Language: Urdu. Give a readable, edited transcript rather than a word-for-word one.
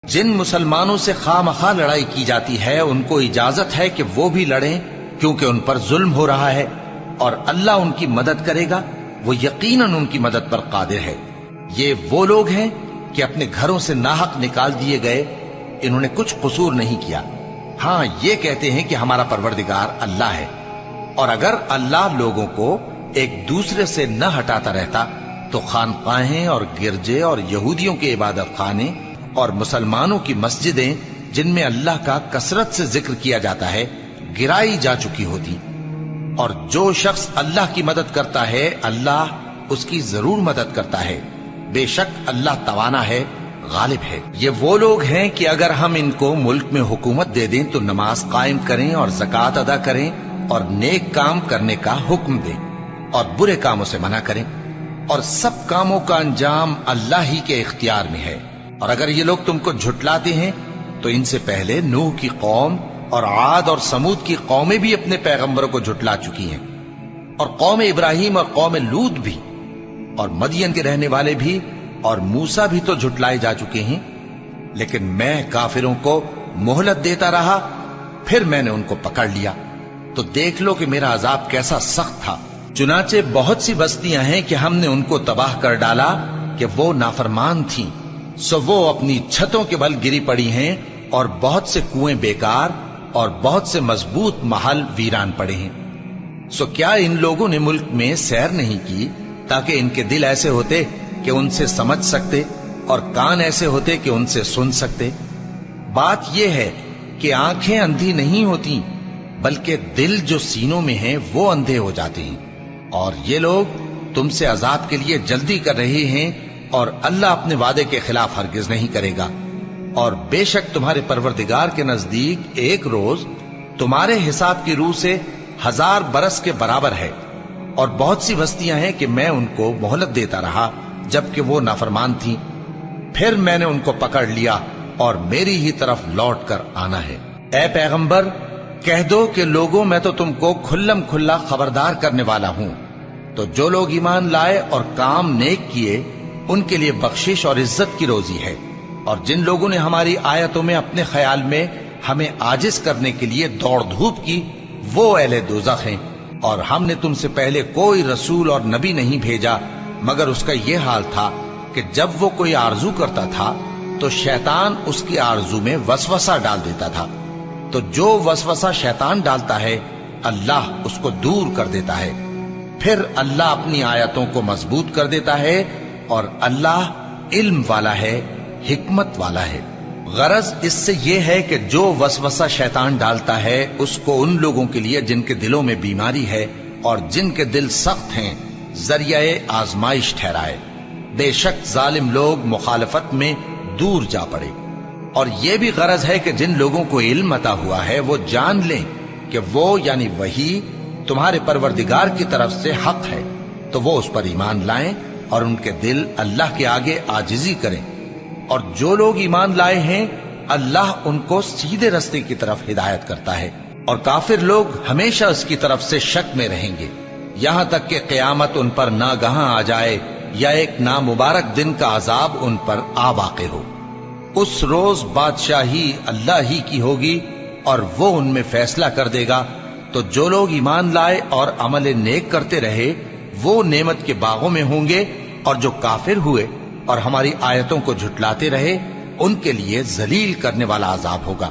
جن مسلمانوں سے خواہ مخواہ لڑائی کی جاتی ہے ان کو اجازت ہے کہ وہ بھی لڑیں، کیونکہ ان پر ظلم ہو رہا ہے، اور اللہ ان کی مدد کرے گا، وہ یقیناً ان کی مدد پر قادر ہے۔ یہ وہ لوگ ہیں کہ اپنے گھروں سے ناحق نکال دیے گئے، انہوں نے کچھ قصور نہیں کیا، ہاں یہ کہتے ہیں کہ ہمارا پروردگار اللہ ہے۔ اور اگر اللہ لوگوں کو ایک دوسرے سے نہ ہٹاتا رہتا تو خانقاہیں اور گرجے اور یہودیوں کے عبادت خانے اور مسلمانوں کی مسجدیں جن میں اللہ کا کثرت سے ذکر کیا جاتا ہے گرائی جا چکی ہوتی۔ اور جو شخص اللہ کی مدد کرتا ہے اللہ اس کی ضرور مدد کرتا ہے، بے شک اللہ توانا ہے، غالب ہے۔ یہ وہ لوگ ہیں کہ اگر ہم ان کو ملک میں حکومت دے دیں تو نماز قائم کریں اور زکوٰۃ ادا کریں اور نیک کام کرنے کا حکم دیں اور برے کاموں سے منع کریں، اور سب کاموں کا انجام اللہ ہی کے اختیار میں ہے۔ اور اگر یہ لوگ تم کو جھٹلاتے ہیں تو ان سے پہلے نوح کی قوم اور عاد اور سمود کی قومیں بھی اپنے پیغمبروں کو جھٹلا چکی ہیں، اور قوم ابراہیم اور قوم لوط بھی، اور مدین کے رہنے والے بھی، اور موسیٰ بھی تو جھٹلائے جا چکے ہیں۔ لیکن میں کافروں کو مہلت دیتا رہا، پھر میں نے ان کو پکڑ لیا، تو دیکھ لو کہ میرا عذاب کیسا سخت تھا۔ چنانچہ بہت سی بستیاں ہیں کہ ہم نے ان کو تباہ کر ڈالا کہ وہ نافرمان تھیں، سو وہ اپنی چھتوں کے بل گری پڑی ہیں، اور بہت سے کنویں بیکار اور بہت سے مضبوط محل ویران پڑے ہیں۔ سو کیا ان لوگوں نے ملک میں سیر نہیں کی تاکہ ان کے دل ایسے ہوتے کہ ان سے سمجھ سکتے اور کان ایسے ہوتے کہ ان سے سن سکتے؟ بات یہ ہے کہ آنکھیں اندھی نہیں ہوتی بلکہ دل جو سینوں میں ہیں وہ اندھے ہو جاتے ہیں۔ اور یہ لوگ تم سے عذاب کے لیے جلدی کر رہے ہیں، اور اللہ اپنے وعدے کے خلاف ہرگز نہیں کرے گا۔ اور بے شک تمہارے پروردگار کے نزدیک ایک روز تمہارے حساب کی روح سے 1000 برس کے برابر ہے۔ اور بہت سی بستیاں ہیں کہ میں ان کو مہلت دیتا رہا جبکہ وہ نافرمان تھیں، پھر میں نے ان کو پکڑ لیا اور میری ہی طرف لوٹ کر آنا ہے۔ اے پیغمبر کہہ دو کہ لوگوں میں تو تم کو کھلم کھلا خبردار کرنے والا ہوں، تو جو لوگ ایمان لائے اور کام نیک کیے ان کے لیے بخشش اور عزت کی روزی ہے، اور جن لوگوں نے ہماری آیتوں میں اپنے خیال میں ہمیں عاجز کرنے کے لیے دوڑ دھوپ کی وہ اہل دوزخ ہیں۔ اور ہم نے تم سے پہلے کوئی رسول اور نبی نہیں بھیجا مگر اس کا یہ حال تھا کہ جب وہ کوئی آرزو کرتا تھا تو شیطان اس کی آرزو میں وسوسہ ڈال دیتا تھا، تو جو وسوسہ شیطان ڈالتا ہے اللہ اس کو دور کر دیتا ہے، پھر اللہ اپنی آیتوں کو مضبوط کر دیتا ہے، اور اللہ علم والا ہے، حکمت والا ہے۔ غرض اس سے یہ ہے کہ جو وسوسہ شیطان ڈالتا ہے اس کو ان لوگوں کے لیے جن کے دلوں میں بیماری ہے اور جن کے دل سخت ہیں ذریعہ آزمائش ٹھہرائے۔ بے شک ظالم لوگ مخالفت میں دور جا پڑے۔ اور یہ بھی غرض ہے کہ جن لوگوں کو علم عطا ہوا ہے وہ جان لیں کہ وہ یعنی وحی تمہارے پروردگار کی طرف سے حق ہے، تو وہ اس پر ایمان لائیں اور ان کے دل اللہ کے آگے عاجزی کریں۔ اور جو لوگ ایمان لائے ہیں اللہ ان کو سیدھے رستے کی طرف ہدایت کرتا ہے، اور کافر لوگ ہمیشہ اس کی طرف سے شک میں رہیں گے یہاں تک کہ قیامت ان پر ناگہاں آ جائے یا ایک نامبارک دن کا عذاب ان پر آ واقع ہو۔ اس روز بادشاہی اللہ ہی کی ہوگی اور وہ ان میں فیصلہ کر دے گا، تو جو لوگ ایمان لائے اور عمل نیک کرتے رہے وہ نعمت کے باغوں میں ہوں گے، اور جو کافر ہوئے اور ہماری آیتوں کو جھٹلاتے رہے ان کے لیے ذلیل کرنے والا عذاب ہوگا۔